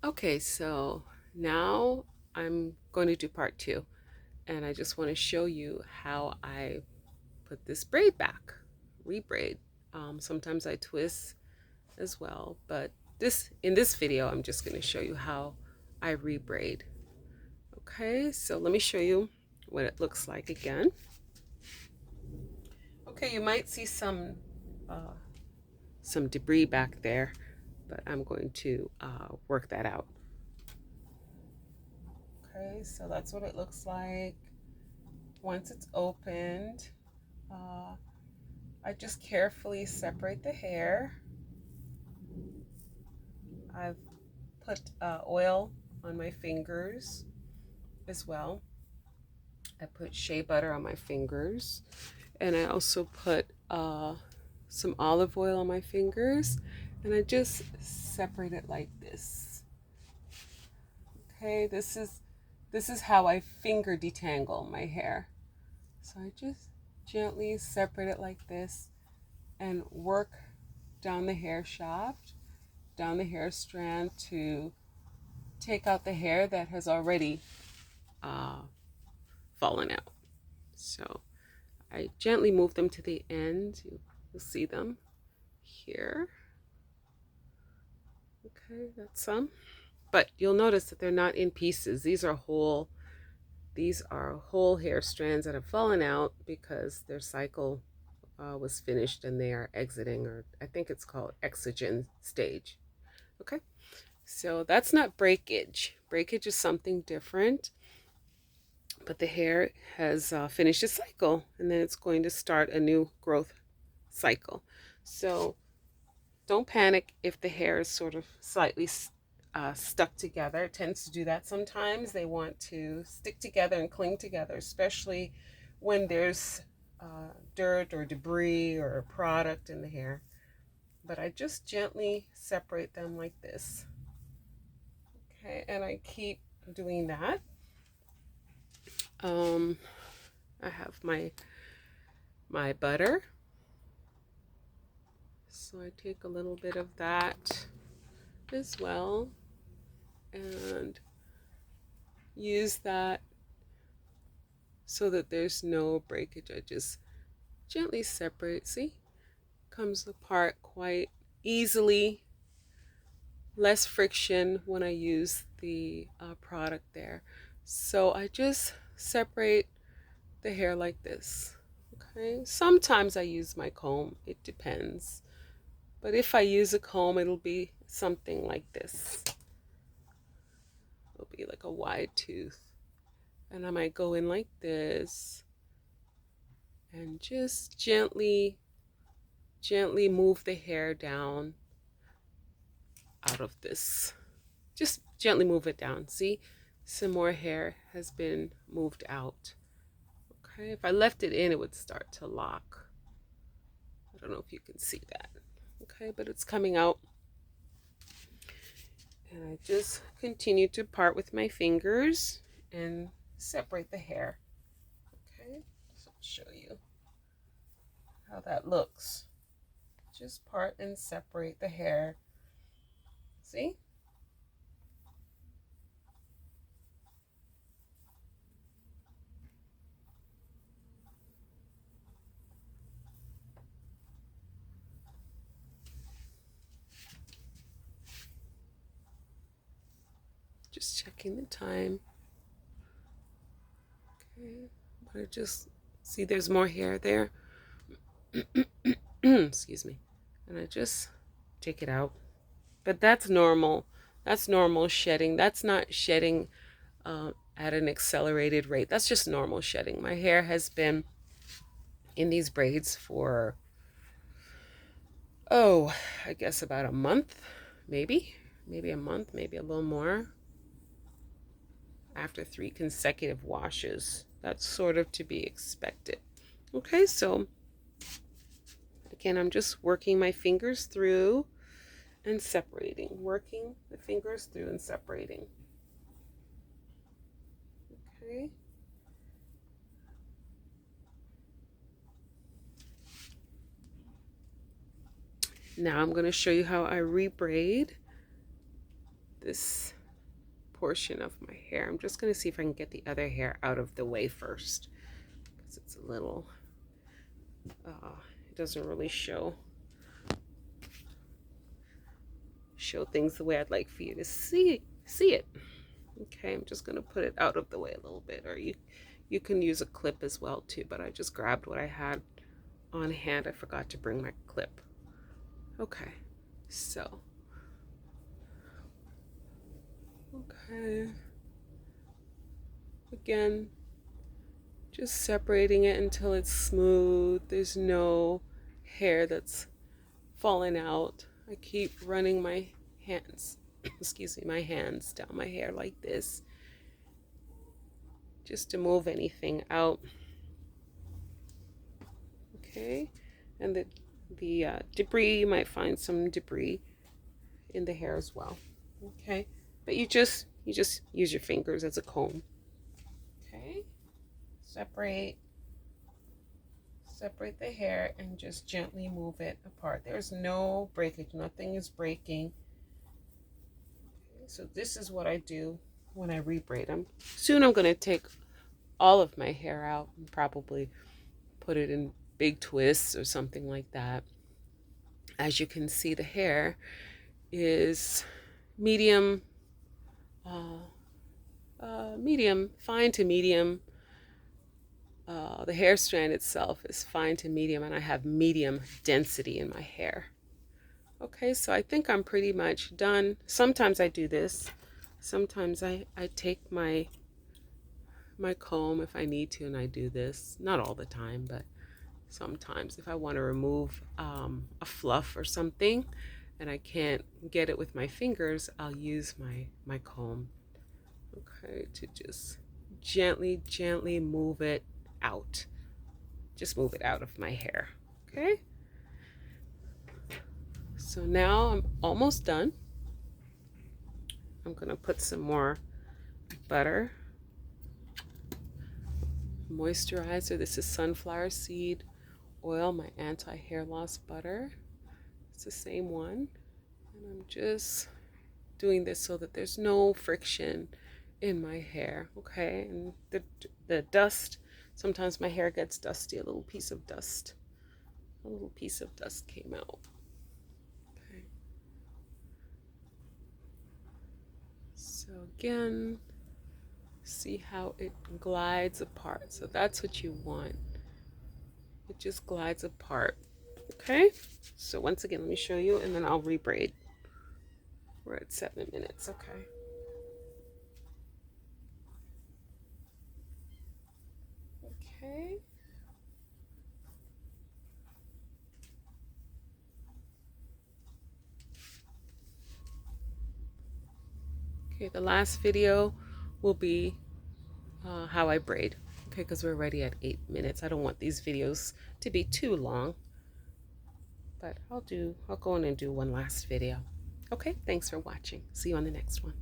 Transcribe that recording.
Okay, so now I'm going to do part two, and I just want to show you how I put this braid back, rebraid. Sometimes I twist as well, but in this video, I'm just going to show you how I rebraid. Okay, so let me show you what it looks like again. Okay, you might see some debris back there, but I'm going to work that out. Okay, so that's what it looks like. Once it's opened, I just carefully separate the hair. I've put oil on my fingers as well. I put shea butter on my fingers, and I also put some olive oil on my fingers, and I just separate it like this. Okay, this is how I finger detangle my hair. So I just gently separate it like this and work down the hair shaft, down the hair strand to take out the hair that has already fallen out. So I gently move them to the end. You'll see them here. Okay, that's some. But you'll notice that they're not in pieces. These are whole hair strands that have fallen out because their cycle was finished and they are exiting, or I think it's called exogen stage. Okay, so that's not breakage. Breakage is something different, but the hair has finished its cycle and then it's going to start a new growth cycle. So don't panic if the hair is sort of slightly stuck together. It tends to do that sometimes. They want to stick together and cling together, especially when there's dirt or debris or a product in the hair. But I just gently separate them like this. Okay, and I keep doing that. I have my butter. So I take a little bit of that as well and use that so that there's no breakage. I just gently separate. See? Comes apart quite easily. Less friction when I use the product there. So I just separate the hair like this. Okay. Sometimes I use my comb. It depends. But if I use a comb, it'll be something like this. It'll be like a wide tooth. And I might go in like this and just gently move the hair down out of this. Just gently move it down. See, some more hair has been moved out. Okay, if I left it in, it would start to lock. I don't know if you can see that. Okay, but it's coming out. And I just continue to part with my fingers and separate the hair. Okay, so I'll show you how that looks. Just part and separate the hair. See? Just checking the time. Okay, but I just see there's more hair there. Excuse me. And I just take it out. But that's normal. That's normal shedding. That's not shedding at an accelerated rate. That's just normal shedding. My hair has been in these braids for, oh, I guess about a month, maybe a month, maybe a little more. After 3 consecutive washes. That's sort of to be expected. Okay, so again, I'm just working my fingers through and separating. Working the fingers through and separating. Okay. Now I'm going to show you how I rebraid this portion of my hair. I'm just going to see if I can get the other hair out of the way first, because it's a little, it doesn't really show things the way I'd like for you to see it. Okay, I'm just going to put it out of the way a little bit, or you can use a clip as well too, but I just grabbed what I had on hand. I forgot to bring my clip. Okay, so okay, again, just separating it until it's smooth. There's no hair that's falling out. I keep running my hands, excuse me, my hands down my hair like this, just to move anything out. Okay, and the debris, you might find some debris in the hair as well. Okay, but you just use your fingers as a comb. Okay, separate the hair and just gently move it apart. There's no breakage, nothing is breaking. Okay, so this is what I do when I rebraid them. Soon I'm going to take all of my hair out and probably put it in big twists or something like that. As you can see, the hair is medium, fine to medium. The hair strand itself is fine to medium, and I have medium density in my hair. Okay, so I think I'm pretty much done. Sometimes I do this. Sometimes I take my comb if I need to, and I do this. Not all the time, but sometimes if I want to remove a fluff or something and I can't get it with my fingers, I'll use my comb. Okay, to just gently move it out. Just move it out of my hair. Okay, so now I'm almost done. I'm gonna put some more butter, moisturizer. This is sunflower seed oil, my anti-hair loss butter. It's the same one, and I'm just doing this so that there's no friction in my hair. Okay, and the dust, sometimes my hair gets dusty. A little piece of dust came out. Okay, so again, see how it glides apart. So that's what you want. It just glides apart. Okay, so once again, let me show you, and then I'll rebraid. We're at 7 minutes. Okay. Okay. Okay, the last video will be how I braid. Okay, because we're already at 8 minutes. I don't want these videos to be too long, but I'll go in and do one last video. Okay, thanks for watching. See you on the next one.